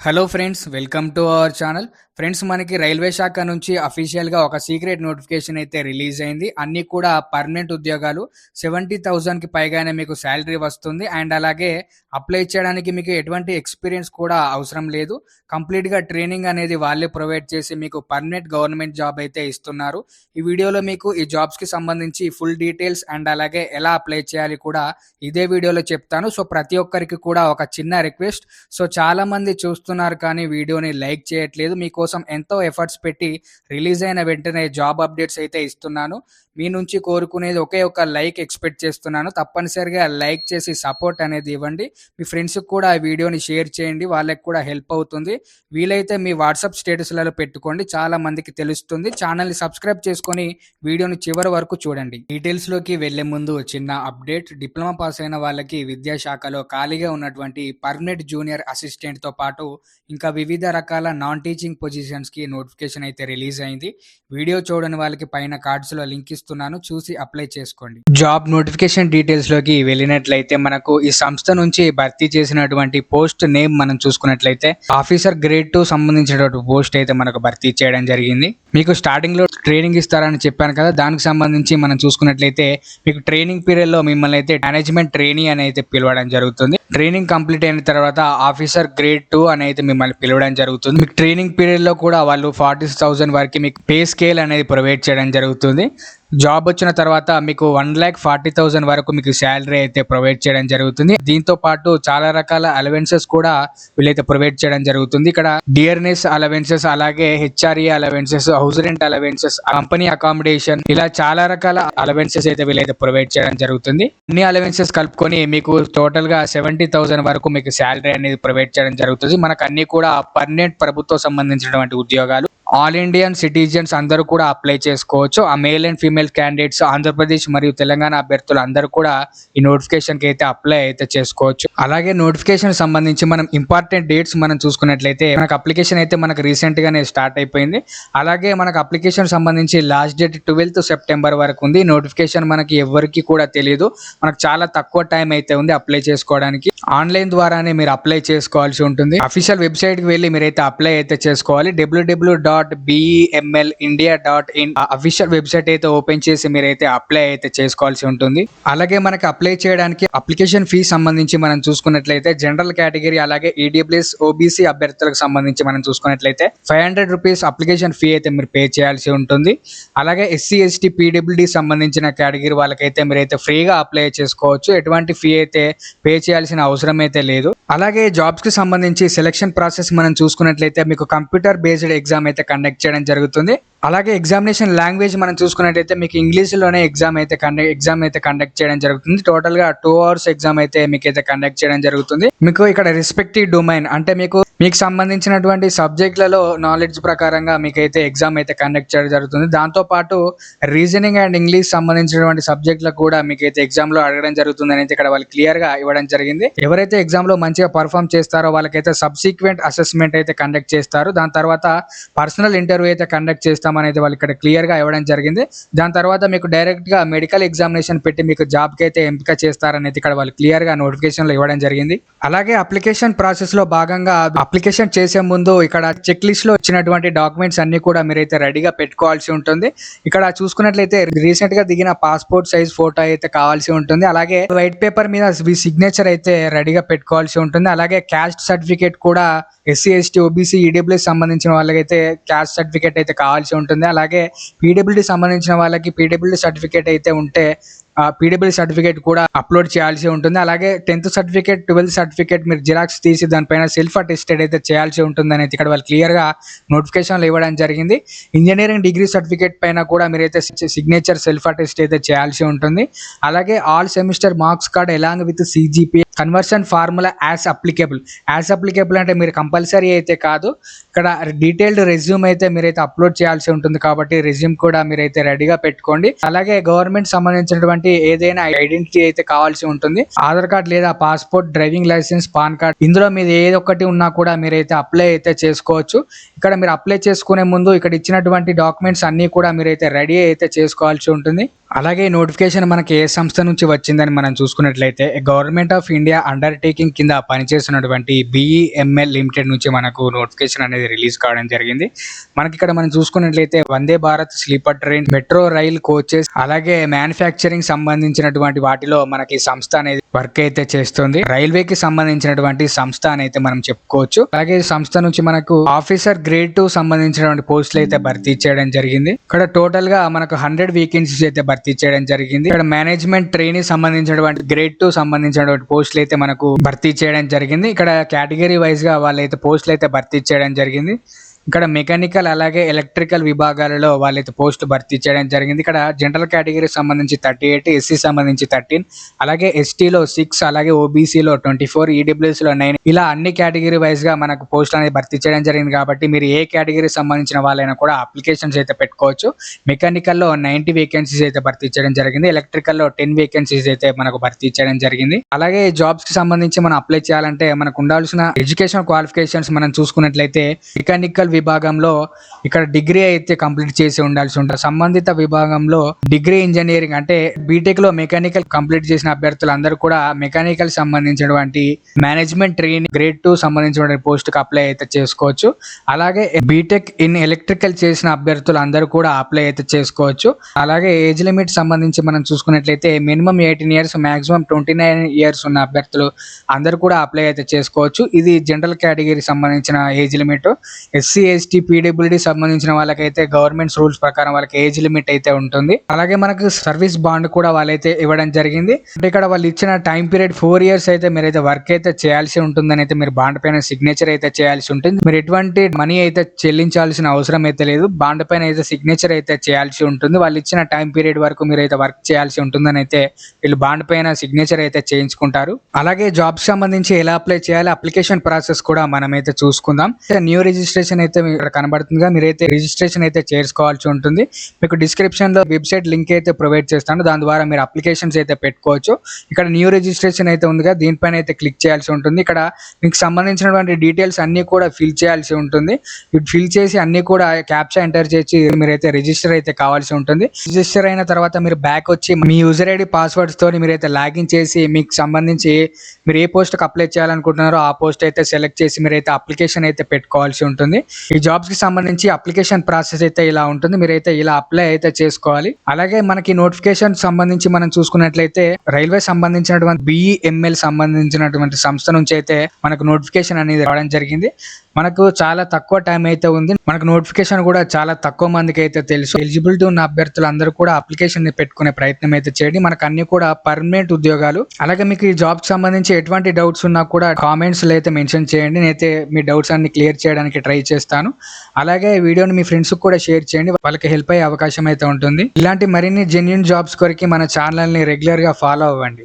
Hello friends, welcome to our channel. Friends, మనకి railway శాఖ నుంచి అఫీషియల్గా ఒక సీక్రెట్ నోటిఫికేషన్ అయితే రిలీజ్ అయింది. అన్నీ కూడా పర్మనెంట్ ఉద్యోగాలు. 70,000కి పైగానే మీకు శాలరీ వస్తుంది. అండ్ అలాగే అప్లై చేయడానికి మీకు ఎటువంటి ఎక్స్పీరియన్స్ కూడా అవసరం లేదు. కంప్లీట్గా ట్రైనింగ్ అనేది వాళ్ళే ప్రొవైడ్ చేసి మీకు పర్మనెంట్ గవర్నమెంట్ జాబ్ అయితే ఇస్తున్నారు. ఈ వీడియోలో మీకు ఈ జాబ్స్కి సంబంధించి ఫుల్ డీటెయిల్స్ అండ్ అలాగే ఎలా అప్లై చేయాలి కూడా ఇదే వీడియోలో చెప్తాను. సో ప్రతి ఒక్కరికి కూడా ఒక చిన్న రిక్వెస్ట్. సో చాలా మంది చూస్తున్నారు కానీ వీడియోని లైక్ చేయట్లేదు. మీకోసం ఎంతో ఎఫర్ట్స్ పెట్టి రిలీజ్ అయిన వెంటనే జాబ్ అప్డేట్స్ అయితే ఇస్తున్నాను. మీ నుంచి కోరుకునేది ఒకే ఒక లైక్ ఎక్స్పెక్ట్ చేస్తున్నాను. తప్పనిసరిగా లైక్ చేసి సపోర్ట్ అనేది ఇవ్వండి. మీ ఫ్రెండ్స్కి కూడా ఆ వీడియోని షేర్ చేయండి, వాళ్ళకి కూడా హెల్ప్ అవుతుంది. వీలైతే మీ వాట్సాప్ స్టేటస్లలో పెట్టుకోండి, చాలా మందికి తెలుస్తుంది. ఛానల్ని సబ్స్క్రైబ్ చేసుకొని వీడియోని చివరి వరకు చూడండి. డీటెయిల్స్లోకి వెళ్లే ముందు చిన్న అప్డేట్. డిప్లొమా పాస్ అయిన వాళ్ళకి విద్యాశాఖలో ఖాళీగా ఉన్నటువంటి పర్మనెంట్ జూనియర్ అసిస్టెంట్తో పాటు ఇంకా వివిధ రకాల నాన్ టీచింగ్ పొజిషన్స్కి నోటిఫికేషన్ అయితే రిలీజ్ అయింది. వీడియో చూడని వాళ్ళకి పైన కార్డ్స్లో లింక్ ఇస్తున్నాను, చూసి అప్లై చేసుకోండి. జాబ్ నోటిఫికేషన్ డీటెయిల్స్లోకి వెళ్ళినట్లయితే మనకు ఈ సంస్థ నుంచి భర్తీ చేసినటువంటి పోస్ట్ నేమ్ మనం చూసుకున్నట్లయితే ఆఫీసర్ గ్రేడ్ 2 సంబంధించినటువంటి పోస్ట్ అయితే మనకు భర్తీ చేయడం జరిగింది. మీకు స్టార్టింగ్ లో ట్రైనింగ్ ఇస్తారని చెప్పాను కదా, దానికి సంబంధించి మనం చూసుకున్నట్లయితే మీకు ట్రైనింగ్ పీరియడ్ లో మిమ్మల్ని అయితే మేనేజ్మెంట్ ట్రైనీ అని అయితే పిలవడం జరుగుతుంది. ట్రైనింగ్ కంప్లీట్ అయిన తర్వాత ఆఫీసర్ గ్రేడ్ 2 అని అయితే మిమ్మల్ని పిలవడం జరుగుతుంది. మీకు ట్రైనింగ్ పీరియడ్ లో కూడా వాళ్ళు 40,000 వరకు మీకు పే స్కేల్ అనేది ప్రొవైడ్ చేయడం జరుగుతుంది. జాబ్ వచ్చిన తర్వాత మీకు 1,40,000 వరకు మీకు శాలరీ అయితే ప్రొవైడ్ చేయడం జరుగుతుంది. దీంతో పాటు చాలా రకాల అలవెన్సెస్ కూడా వీళ్ళైతే ప్రొవైడ్ చేయడం జరుగుతుంది. ఇక్కడ డియర్నెస్ అలవెన్సెస్, అలాగే HRA allowances, house rent allowances, company accommodation, ఇలా చాలా రకాల అలవెన్సెస్ అయితే వీళ్ళైతే ప్రొవైడ్ చేయడం జరుగుతుంది. అన్ని అలవెన్సెస్ కలుపుకొని మీకు టోటల్ గా 70,000 వరకు మీకు శాలరీ అనేది ప్రొవైడ్ చేయడం జరుగుతుంది. మనకు అన్ని కూడా పర్మనెంట్ ప్రభుత్వం సంబంధించినటువంటి ఉద్యోగాలు. ఆల్ ఇండియన్ సిటిజన్స్ అందరూ కూడా అప్లై చేసుకోవచ్చు. ఆ male and female candidates, Andhra Pradesh మరియు తెలంగాణ అభ్యర్థులు అందరూ కూడా ఈ నోటిఫికేషన్ కి అయితే అప్లై అయితే చేసుకోవచ్చు. అలాగే నోటిఫికేషన్ సంబంధించి మనం ఇంపార్టెంట్ డేట్స్ మనం చూసుకున్నట్లయితే మనకు అప్లికేషన్ అయితే మనకు రీసెంట్ గానే స్టార్ట్ అయిపోయింది. అలాగే మనకు అప్లికేషన్ సంబంధించి లాస్ట్ డేట్ 12th సెప్టెంబర్ వరకు ఉంది. నోటిఫికేషన్ మనకి ఎవరికి కూడా తెలియదు, మనకు చాలా తక్కువ టైం అయితే ఉంది అప్లై చేసుకోవడానికి. ఆన్లైన్ ద్వారానే మీరు అప్లై చేసుకోవాల్సి ఉంటుంది. అఫీషియల్ వెబ్సైట్ కి వెళ్ళి మీరైతే అప్లై అయితే చేసుకోవాలి. www.bemelindia.in అఫీషియల్ వెబ్సైట్ అయితే ఓపెన్ చేసి మీరైతే అప్లై అయితే చేసుకోవాల్సి ఉంటుంది. అలాగే మనకి అప్లై చేయడానికి అప్లికేషన్ ఫీ సంబంధించి మనం చూసుకున్నట్లయితే జనరల్ కేటగిరీ అలాగే ఈడబ్ల్యూఎస్ ఓబీసీ అభ్యర్థులకు సంబంధించి మనం చూసుకున్నట్లయితే 500 రూపీస్ అప్లికేషన్ ఫీ అయితే మీరు పే చేయాల్సి ఉంటుంది. అలాగే ఎస్సీ ఎస్టీ పీడబ్ల్యూడీ సంబంధించిన కేటగిరీ వాళ్ళకైతే మీరైతే ఫ్రీగా అప్లై చేసుకోవచ్చు. ఎటువంటి ఫీ అయితే పే చేయాల్సిన అవసరం అయితే లేదు. అలాగే జాబ్స్ కి సంబంధించి సెలక్షన్ ప్రాసెస్ మనం చూసుకున్నట్లయితే మీకు కంప్యూటర్ బేస్డ్ ఎగ్జామ్ అయితే కండక్ట్ చేయడం జరుగుతుంది. అలాగే ఎగ్జామినేషన్ లాంగ్వేజ్ మనం చూసుకున్నట్లయితే మీకు ఇంగ్లీష్ లోనే ఎగ్జామ్ అయితే కండక్ట్ చేయడం జరుగుతుంది. టోటల్ గా 2 hours ఎగ్జామ్ అయితే మీకు అయితే కండక్ట్ చేయడం జరుగుతుంది. మీకు ఇక్కడ రెస్పెక్టివ్ డొమైన్ అంటే మీకు సంబంధించినటువంటి సబ్జెక్టులలో నాలెడ్జ్ ప్రకారంగా మీకైతే ఎగ్జామ్ అయితే కండక్ట్ చేయడం జరుగుతుంది. దాంతో పాటు రీజనింగ్ అండ్ ఇంగ్లీష్ సంబంధించినటువంటి సబ్జెక్టులకు కూడా మీకైతే ఎగ్జామ్ లో అడగడం జరుగుతుంది అనేది ఇక్కడ వాళ్ళు క్లియర్ గా ఇవ్వడం జరిగింది. ఎవరైతే ఎగ్జామ్ లో మంచిగా పర్ఫామ్ చేస్తారో వాళ్ళకైతే సబ్సిక్వెంట్ అసెస్మెంట్ అయితే కండక్ట్ చేస్తారు. దాని తర్వాత పర్సనల్ ఇంటర్వ్యూ అయితే కండక్ట్ చేస్తామనేది వాళ్ళు ఇక్కడ క్లియర్ గా ఇవ్వడం జరిగింది. దాని తర్వాత మీకు డైరెక్ట్ గా మెడికల్ ఎగ్జామినేషన్ పెట్టి మీకు జాబ్ కి అయితే ఎంపిక చేస్తారనేది ఇక్కడ వాళ్ళు క్లియర్ గా నోటిఫికేషన్ లో ఇవ్వడం జరిగింది. అలాగే అప్లికేషన్ ప్రాసెస్ లో భాగంగా అప్లికేషన్ చేసే ముందు ఇక్కడ చెక్ లిస్ట్ లో ఇచ్చినటువంటి డాక్యుమెంట్స్ అన్ని కూడా మీరైతే రెడీగా పెట్టుకోవాల్సి ఉంటుంది. ఇక్కడ చూసుకున్నట్లయితే రీసెంట్ గా దిగిన పాస్పోర్ట్ సైజ్ ఫోటో అయితే కావాల్సి ఉంటుంది. అలాగే వైట్ పేపర్ మీద సిగ్నేచర్ అయితే రెడీగా పెట్టుకోవాల్సి ఉంటుంది. అలాగే క్యాస్ట్ సర్టిఫికేట్ కూడా ఎస్సీ ఎస్టీ ఓబీసీ ఈడబ్ల్యూఎస్ సంబంధించిన వాళ్ళకైతే క్యాస్ట్ సర్టిఫికేట్ అయితే కావాల్సి ఉంటుంది. అలాగే పీడబ్ల్యూడీ సంబంధించిన వాళ్ళకి పీడబ్ల్యూడీ సర్టిఫికేట్ అయితే ఉంటే పీడబ్ల్యూడీ సర్టిఫికేట్ కూడా అప్లోడ్ చేయాల్సి ఉంటుంది. అలాగే 10th సర్టిఫికేట్ 12th సర్టిఫికేట్ మీరు జిరాక్స్ తీసి దానిపైన సెల్ఫ్ అటెస్టెడ్ అయితే చేయాల్సి ఉంటుంది అనేది ఇక్కడ వాళ్ళు క్లియర్ గా నోటిఫికేషన్లో ఇవ్వడం జరిగింది. ఇంజనీరింగ్ డిగ్రీ సర్టిఫికేట్ పైన కూడా మీరైతే సిగ్నేచర్ సెల్ఫ్ అటెస్ట్ అయితే చేయాల్సి ఉంటుంది. అలాగే all semester marks card along with CGPA conversion formula as applicable అంటే మీరు కంపల్సరీ అయితే కాదు, ఇక్కడ డీటెయిల్డ్ రెజ్యూమ్ అయితే మీరైతే అప్లోడ్ చేయాల్సి ఉంటుంది. కాబట్టి రెజ్యూమ్ కూడా మీరైతే రెడీగా పెట్టుకోండి. అలాగే గవర్నమెంట్ సంబంధించినటువంటి ఏదైనా ఐడెంటిటీ అయితే కావాల్సి ఉంటుంది. ఆధార్ కార్డ్ లేదా passport, driving license, PAN card, ఇందులో మీద ఏది ఒక్కటి ఉన్నా కూడా మీరైతే అప్లై అయితే చేసుకోవచ్చు. ఇక్కడ మీరు అప్లై చేసుకునే ముందు ఇక్కడ ఇచ్చినటువంటి డాక్యుమెంట్స్ అన్ని కూడా మీరైతే రెడీ అయితే చేసుకోవాల్సి ఉంటుంది. అలాగే నోటిఫికేషన్ మనకి ఏ సంస్థ నుంచి వచ్చిందని మనం చూసుకున్నట్లయితే గవర్నమెంట్ ఆఫ్ ఇండియా అండర్‌టేకింగ్ కింద పనిచేస్తున్నటువంటి బీఈఎంఎల్ లిమిటెడ్ నుంచి మనకు నోటిఫికేషన్ అనేది రిలీజ్ కావడం జరిగింది. మనకిక్కడ మనం చూసుకున్నట్లయితే Vande Bharat sleeper train, metro rail coaches, అలాగే మ్యానుఫ్యాక్చరింగ్ సంబంధించినటువంటి వాటిలో మనకి సంస్థ అనేది వర్క్ అయితే చేస్తుంది. రైల్వేకి సంబంధించినటువంటి సంస్థ అని అయితే మనం చెప్పుకోవచ్చు. అలాగే ఈ సంస్థ నుంచి మనకు ఆఫీసర్ గ్రేడ్ 2 సంబంధించినటువంటి పోస్టులు అయితే భర్తీ చేయడం జరిగింది. ఇక్కడ టోటల్ గా మనకు 100 వేకెన్సీస్ అయితే భర్తీ చేయడం జరిగింది. ఇక్కడ మేనేజ్మెంట్ ట్రైనీ సంబంధించినటువంటి గ్రేడ్ 2 సంబంధించినటువంటి పోస్టులు అయితే మనకు భర్తీ చేయడం జరిగింది. ఇక్కడ కేటగిరీ వైజ్ గా వాళ్ళైతే పోస్టులు అయితే భర్తీ చేయడం జరిగింది. ఇక్కడ మెకానికల్ అలాగే ఎలక్ట్రికల్ విభాగాలలో వాళ్ళైతే పోస్టులు భర్తీ చేయడం జరిగింది. ఇక్కడ జనరల్ కేటగిరీ సంబంధించి 38, ఎస్సీ సంబంధించి 13, అలాగే ఎస్టీలో 6, అలాగే ఓబీసీలో 24, ఈడబ్ల్యూఎస్లో 9, ఇలా అన్ని కేటగిరీ వైజ్ గా మనకు పోస్టులు అనేది భర్తీ చేయడం జరిగింది. కాబట్టి మీరు ఏ కేటగిరీ సంబంధించిన వాళ్ళైనా కూడా అప్లికేషన్స్ అయితే పెట్టుకోవచ్చు. మెకానికల్లో 90 వేకెన్సీస్ అయితే భర్తీ చేయడం జరిగింది. ఎలక్ట్రికల్లో 10 వేకెన్సీస్ అయితే మనకు భర్తీ చేయడం జరిగింది. అలాగే జాబ్స్ కి సంబంధించి మనం అప్లై చేయాలంటే మనకు ఉండాల్సిన ఎడ్యుకేషన్ క్వాలిఫికేషన్స్ మనం చూసుకున్నట్లయితే మెకానికల్ విభాగంలో ఇక్కడ డిగ్రీ అయితే కంప్లీట్ చేసి ఉండాల్సి ఉంటుంది. సంబంధిత విభాగంలో డిగ్రీ ఇంజనీరింగ్ అంటే బీటెక్ లో మెకానికల్ కంప్లీట్ చేసిన అభ్యర్థులందరూ కూడా మెకానికల్ సంబంధించినటువంటి మేనేజ్మెంట్ ట్రైనింగ్ గ్రేడ్ 2 సంబంధించిన పోస్ట్ కి అప్లై అయితే చేసుకోవచ్చు. అలాగే బీటెక్ ఇన్ ఎలక్ట్రికల్ చేసిన అభ్యర్థులు అందరూ కూడా అప్లై అయితే చేసుకోవచ్చు. అలాగే ఏజ్ లిమిట్ సంబంధించి మనం చూసుకున్నట్లయితే మినిమం 18 ఇయర్స్, మాక్సిమం 29 ఇయర్స్ ఉన్న అభ్యర్థులు అందరూ కూడా అప్లై అయితే చేసుకోవచ్చు. ఇది జనరల్ కేటగిరీ సంబంధించిన age limit. SC, ST, PWD సంబంధించిన వాళ్ళకైతే గవర్నమెంట్ రూల్స్ ప్రకారం వాళ్ళకి ఏజ్ లిమిట్ అయితే ఉంటుంది. అలాగే మనకు సర్వీస్ బాండ్ కూడా వాళ్ళైతే ఇవ్వడం జరిగింది. అంటే ఇక్కడ వాళ్ళు ఇచ్చిన టైం పీరియడ్ 4 ఇయర్స్ అయితే మీరైతే వర్క్ అయితే చేయాల్సి ఉంటుందని అయితే మీరు బాండ్ పైన సిగ్నేచర్ అయితే చేయాల్సి ఉంటుంది. మీరు ఎటువంటి మనీ అయితే చెల్లించాల్సిన అవసరం అయితే లేదు. బాండ్ పైన అయితే సిగ్నేచర్ అయితే చేయాల్సి ఉంటుంది. వాళ్ళు ఇచ్చిన టైం పీరియడ్ వరకు మీరైతే వర్క్ చేయాల్సి ఉంటుందని అయితే వీళ్ళు బాండ్ పైన సిగ్నేచర్ అయితే చేయించుకుంటారు. అలాగే జాబ్స్ సంబంధించి ఎలా అప్లై చేయాలి, అప్లికేషన్ ప్రాసెస్ కూడా మనమైతే చూసుకుందాం. న్యూ రిజిస్ట్రేషన్ అయితే ఇక్కడ కనబడుతుందిగా, మీరైతే రిజిస్ట్రేషన్ అయితే చేసుకోవాల్సి ఉంటుంది. మీకు డిస్క్రిప్షన్ లో వెబ్సైట్ లింక్ అయితే ప్రొవైడ్ చేస్తాను. దాని ద్వారా మీరు అప్లికేషన్స్ అయితే పెట్టుకోవచ్చు. ఇక్కడ న్యూ రిజిస్ట్రేషన్ అయితే ఉందిగా, దీనిపైన అయితే క్లిక్ చేయాల్సి ఉంటుంది. ఇక్కడ మీకు సంబంధించినటువంటి డీటెయిల్స్ అన్ని కూడా ఫిల్ చేయాల్సి ఉంటుంది. ఫిల్ చేసి అన్ని కూడా క్యాప్చా ఎంటర్ చేసి మీరైతే రిజిస్టర్ అయితే కావాల్సి ఉంటుంది. రిజిస్టర్ అయిన తర్వాత మీరు బ్యాక్ వచ్చి మీ యూజర్ ఐడి పాస్వర్డ్స్ తోని మీరైతే లాగిన్ చేసి మీకు సంబంధించి మీరు ఏ పోస్ట్ కి అప్లై చేయాలనుకుంటున్నారో ఆ పోస్ట్ అయితే సెలెక్ట్ చేసి మీరైతే అప్లికేషన్ అయితే పెట్టుకోవాల్సి ఉంటుంది. ఈ జాబ్స్ కి సంబంధించి అప్లికేషన్ ప్రాసెస్ అయితే ఇలా ఉంటుంది. మీరైతే ఇలా అప్లై అయితే చేసుకోవాలి. అలాగే మనకి నోటిఫికేషన్ సంబంధించి మనం చూసుకున్నట్లయితే రైల్వే సంబంధించినటువంటి బీఈఎంఎల్ సంబంధించినటువంటి సంస్థ నుంచి అయితే మనకు నోటిఫికేషన్ అనేది రావడం జరిగింది. మనకు చాలా తక్కువ టైం అయితే ఉంది. మనకు నోటిఫికేషన్ కూడా చాలా తక్కువ మందికి అయితే తెలుసు. ఎలిజిబిలిటీ ఉన్న అభ్యర్థులు అందరూ కూడా అప్లికేషన్ పెట్టుకునే ప్రయత్నం అయితే చేయండి. మనకు అన్ని కూడా పర్మనెంట్ ఉద్యోగాలు. అలాగే మీకు ఈ జాబ్ సంబంధించి ఎటువంటి డౌట్స్ ఉన్నా కూడా కామెంట్స్ లో అయితే మెన్షన్ చేయండి. నేనైతే మీ డౌట్స్ అన్ని క్లియర్ చేయడానికి ట్రై చేస్తాను. అలాగే వీడియోని మీ ఫ్రెండ్స్ కూడా షేర్ చేయండి, వాళ్ళకి హెల్ప్ అయ్యే అవకాశం అయితే ఉంటుంది. ఇలాంటి మరిన్ని జెన్యూన్ జాబ్స్ కొరకు మన ఛానల్ ని రెగ్యులర్ గా ఫాలో అవ్వండి.